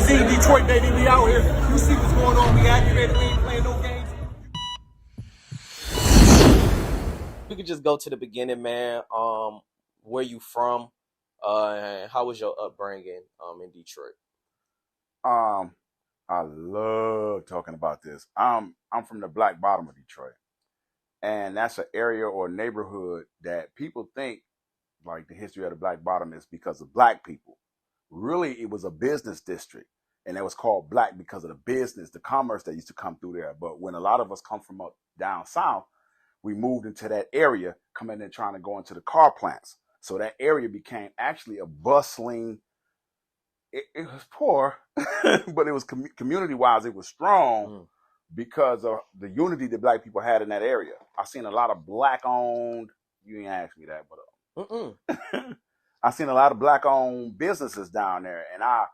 see Detroit, baby. We out here. You see what's going on. We activated. We ain't playing no games. We could just go to the beginning, man. Where you from? And how was your upbringing in Detroit? Um, I love talking about this. I'm from the black bottom of Detroit, and that's an area or neighborhood that people think like the history of the black bottom is because of black people. Really, it was a business district, and it was called black because of the business, the commerce that used to come through there. But when a lot of us come from up down south, we moved into that area, coming in trying to go into the car plants. So that area became actually a bustling. It was poor, but it was community wise, it was strong because of the unity that black people had in that area. I seen a lot of black owned. You ain't asked me that, but I seen a lot of black owned businesses down there, and I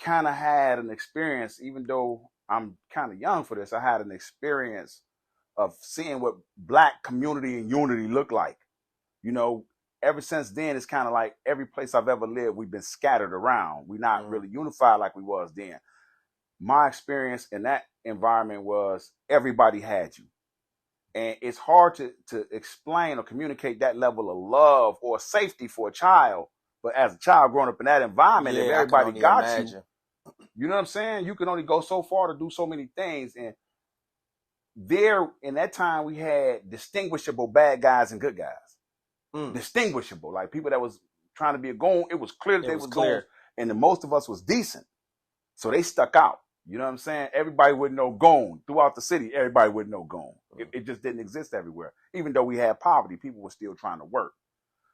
kind of had an experience. Even though I'm kind of young for this, I had an experience of seeing what black community and unity look like. You know, ever since then, it's kind of like every place I've ever lived, we've been scattered around. We're not really unified like we was then. My experience in that environment was everybody had you. And it's hard to explain or communicate that level of love or safety for a child. But as a child growing up in that environment, if everybody got you, you know what I'm saying? You can only go so far to do so many things. And there, in that time, we had distinguishable bad guys and good guys. Distinguishable, like people that was trying to be a goon. It was clear that they was goons, and the most of us was decent, so they stuck out. You know what I'm saying? Everybody would know goon throughout the city. Everybody would know goon. It just didn't exist everywhere. Even though we had poverty, people were still trying to work.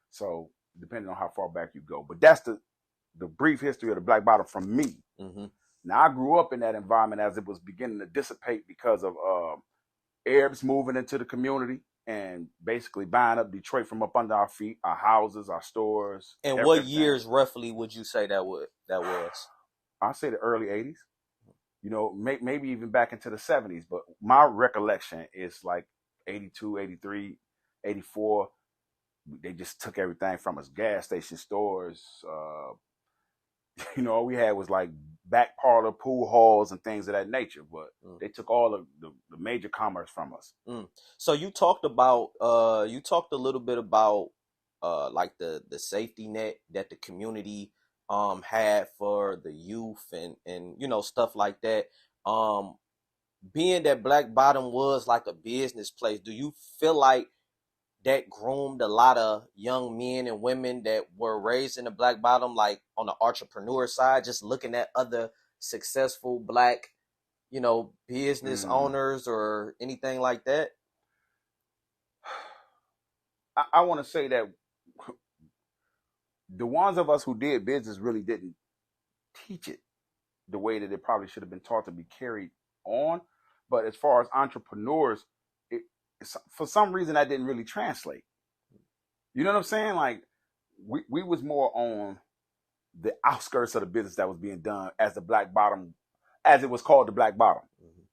So depending on how far back you go, but that's the brief history of the black bottom from me. Now I grew up in that environment as it was beginning to dissipate because of Arabs moving into the community and basically buying up Detroit from up under our feet, our houses, our stores. And everything. What years roughly would you say that was? I'd say the early 80s. You know, maybe even back into the 70s. But my recollection is like 82, 83, 84. They just took everything from us. Gas station stores. You know, all we had was like back parlor, pool halls, and things of that nature. But they took all of the major commerce from us. So you talked about, you talked a little bit about, like the safety net that the community had for the youth and you know stuff like that. Being that Black Bottom was like a business place, do you feel like that groomed a lot of young men and women that were raised in the Black Bottom, like on the entrepreneur side, just looking at other successful black, you know, business owners or anything like that? I want to say that the ones of us who did business really didn't teach it the way that it probably should have been taught to be carried on. But as far as entrepreneurs, for some reason that didn't really translate. You know what I'm saying? Like we was more on the outskirts of the business that was being done as the Black Bottom, as it was called, the Black Bottom.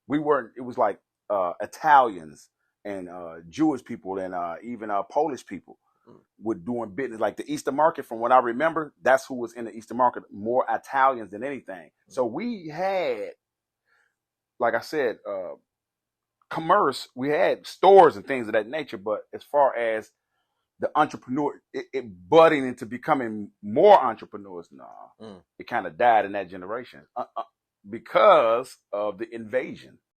We weren't. It was like Italians and Jewish people and even Polish people were doing business. Like the Eastern Market, from what I remember, that's who was in the Eastern Market. More Italians than anything. So we had, like I said, commerce. We had stores and things of that nature. But as far as the entrepreneur, it budding into becoming more entrepreneurs, it kind of died in that generation because of the invasion.